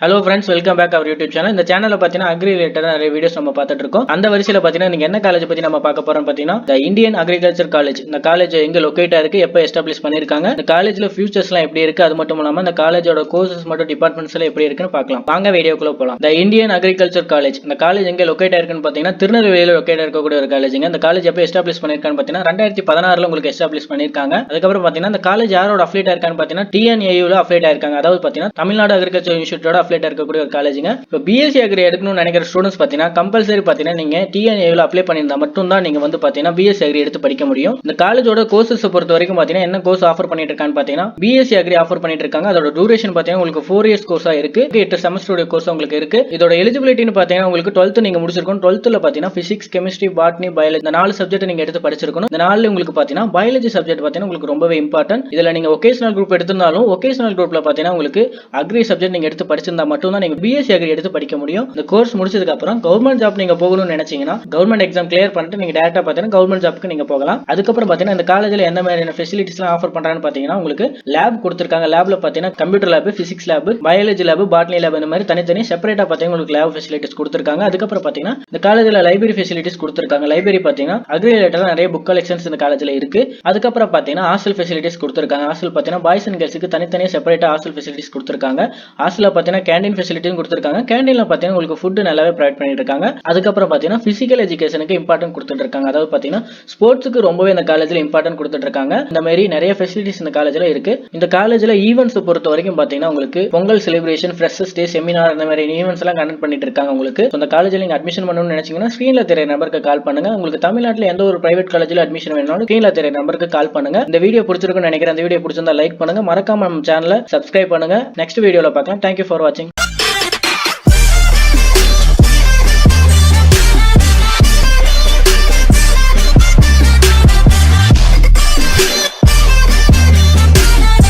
Hello friends, welcome back our YouTube channel. இந்த சேனலில் பார்த்தீங்கன்னா அக்ரி ரிலேட்டடாக நிறைய வீடியோஸ் நம்ம பார்த்துட்டு இருக்கோம். அந்த வரிசையில் பார்த்தீங்கன்னா நீங்கள் என்ன காலேஜ் பற்றி நம்ம பார்க்க போகிறோம் பார்த்தீங்கன்னா இந்த இந்தியன் அக்ரிகல்ச்சர் காலேஜ். இந்த காலேஜ் எங்கே லொக்கேட்டாக இருக்குது, எப்போ எஸ்டாப்ளிஷ் பண்ணியிருக்காங்க, இந்த காலேஜில் ஃபியூச்சர்ஸ்லாம் எப்படி இருக்குது, அது மட்டும் இல்லாமல் இந்த காலேஜோட கோர்சஸ் மற்றும் டிபார்ட்மெண்ட்ஸ்லாம் எப்படி இருக்குன்னு பார்க்கலாம். வாங்க வீடியோக்குள்ளே போகலாம். இந்த இந்தியன் அக்ரிகல்ச்சர் காலேஜ் இந்த காலேஜ் எங்கே லொக்கேட்டாக இருக்குன்னு பார்த்தீங்கன்னா திருநெல்வேலியில் லொக்கேட்டாக இருக்கக்கூடிய ஒரு காலேஜுங்க. இந்த காலேஜ் எப்போ எஸ்டாப்ளிஷ் பண்ணியிருக்கான்னு பார்த்தீங்கன்னா 2016 உங்களுக்கு எஸ்டாப்ளிஷ் பண்ணியிருக்காங்க. அதுக்கப்புறம் பார்த்தீங்கன்னா இந்த காலேஜ் யாரோட அஃபிலியேட் இருக்கான்னு பார்த்தீங்கன்னா டிஎன்ஏயூல அஃபிலியேட் இருக்காங்க. அதாவது பார்த்தீங்கன்னா தமிழ்நாடு அக்ரிகல்ச்சர் இன்ஸ்டியூட்டோட அஃபிலியேட் இருக்கக்கூடிய ஒரு காலேஜ். இப்போ பிஎஸ்சி அக்ரி எடுக்கணும்னு நினைக்கிற ஸ்டூடெண்ட்ஸ் பார்த்தீங்கன்னா கம்பல்சரி பார்த்தீங்கன்னா நீங்க டிஎன்ஏல அப்ளை பண்ணியிருந்தா மட்டும் தான் நீங்க வந்து பார்த்தீங்கன்னா பிஎஸ்சி அக்ரி எடுத்து படிக்க முடியும். இந்த காலேஜோட கோர்சஸ் பொறுத்த வரைக்கும் பார்த்தீங்கன்னா என்ன கோர்ஸ் ஆஃபர் பண்ணிட்டு இருக்கான்னு பார்த்தீங்கன்னா பிஎஸ்சி அக்ரி ஆஃபர் பண்ணிட்டு இருக்காங்க. அதோட டியூரேஷன் பார்த்தீங்கன்னா உங்களுக்கு 4 இயர்ஸ் கோர்ஸா இருக்கு. 8 செமஸ்டரோட கோர்ஸ் உங்களுக்கு இருக்கு. இதோட எலிஜிபிலிட்டின்னு பார்த்தீங்கன்னா உங்களுக்கு 12th நீங்க முடிச்சிருக்கணும். 12th பார்த்தீங்கன்னா பிசிக்ஸ், கெமிஸ்ட்ரி, பாட்னி, பயாலஜி இந்த 4 சப்ஜெக்ட் நீங்க எடுத்து படிச்சிருக்கணும். இந்த 4 உங்களுக்கு பார்த்தீங்கன்னா பயாலஜி சப்ஜெக்ட் பார்த்தீங்கன்னா உங்களுக்கு ரொம்பவே இம்பார்ட்டன்ட். இதுல நீங்க ஒகேஷனல் குரூப் எடுத்திருந்தாலும் ஒகேஷனல் குரூப்ல பார்த்தீங்கன்னா உங்களுக்கு அக்ரி சப்ஜெக்ட் நீங்க எடுத்து படிச்சிருந்தா மட்டும் தான் நீங்க பிஎஸ்சி அக்ரி எடுத்து படிக்க முடியும். இந்த கோர்ஸ் முடிச்சதுக்கு அப்புறம் கவர்மெண்ட் ஜாப் நீங்க போகணும்னு நினைச்சீங்கன்னா கவர்மெண்ட் எக்ஸாம் கிளியர் பண்ணிட்டு நீங்க டைரக்டா பார்த்தீங்கன்னா கவர்மெண்ட் ஜாப்க்கு நீங்க போகலாம். அதுக்கப்புறம் பார்த்தீங்கன்னா இந்த காலேஜ்ல என்ன மாதிரியான ஃபெசிலிட்டிஸ்லாம் ஆஃபர் பண்றாங்கன்னு பார்த்தீங்கன்னா உங்களுக்கு லேப் கொடுத்திருக்காங்க. லேப்ல பார்த்தீங்கன்னா computer lab, physics lab, biology lab, botany lab இந்த மாதிரி தனித்தனி செப்பரேட்டா பார்த்தீங்கன்னா உங்களுக்கு லேப் ஃபெசிலிட்டிஸ் கொடுத்திருக்காங்க. அதுக்கப்புறம் பார்த்தீங்கன்னா இந்த காலேஜ்ல லைப்ரரி ஃபெசிலிட்டிஸ் கொடுத்திருக்காங்க. லைப்ரரி பார்த்தீங்கன்னா அக்ரி ரிலேட்டடா நிறைய புக் கலெக்ஷன்ஸ் இந்த காலேஜ்ல இருக்கு. அதுக்கப்புறம் பார்த்தீங்கன்னா ஹாஸ்டல் ஃபெசிலிட்டிஸ் கொடுத்திருக்காங்க. ஹாஸ்டல் பார்த்தீங்கன்னா பாய்ஸ் அண்ட் கேர்ள்ஸ்க்கு தனித்தனியா செப்பரேட்டா ஹாஸ்டல் ஃபெசிலிட்டிஸ் கொடுத்திருக்காங்க. ஹாஸ்டல்ல பார்த்தீங்கன்னா கேண்டீன் ஃபெசிலிட்டியும் கொடுத்திருக்காங்க. கேண்டீன்ல பார்த்தீங்கன்னா உங்களுக்கு ஃபுட் நல்லாவே ப்ரொவைட் பண்ணிட்டு இருக்காங்க. அதுக்கப்புறம் பார்த்தீங்கன்னா பிசிக்கல் எஜுகேஷனுக்கு இம்பார்ட்டன்ட் கொடுத்துட்டு இருக்காங்க. அதாவது பார்த்தீங்கன்னா ஸ்போர்ட்ஸுக்கு ரொம்பவே இந்த காலேஜ்ல இம்பார்ட்டன்ட் கொடுத்துட்டு இருக்காங்க. இந்த மாதிரி நிறைய ஃபெசிலிட்டிஸ் இந்த காலேஜ்ல இருக்கு. இந்த காலேஜ்ல ஈவென்ட்ஸ் பொறுத்த வரைக்கும் பார்த்தீங்கன்னா உங்களுக்கு பொங்கல் செலிப்ரேஷன், ஃப்ரெஷர்ஸ் டே, செமினார் இந்த மாதிரி ஈவென்ட்ஸ் எல்லாம் கண்டக்ட் பண்ணிட்டு இருக்காங்க. உங்களுக்கு இந்த காலேஜ்ல நீங்க அட்மிஷன் பண்ணணும்னு நினைச்சீங்கன்னா ஸ்கிரீன்ல தெரிய நம்பருக்கு கால் பண்ணுங்க. உங்களுக்கு தமிழ்நாட்டில் எந்த ஒரு பிரைவேட் காலேஜ்ல அட்மிஷன் வேணாலும் ஸ்கிரீன்ல தெரிய நம்பருக்கு கால் பண்ணுங்க. இந்த வீடியோ பிடிச்சிருக்குன்னு நினைக்கிறேன். இந்த வீடியோ பிடிச்சிருந்தா லைக் பண்ணுங்க. மறக்காம நம்ம சேனலை சப்ஸ்கிரைப் பண்ணுங்க. நெக்ஸ்ட் வீடியோல பார்க்கலாம். தேங்க்யூ ஃபார் வாட்சிங்.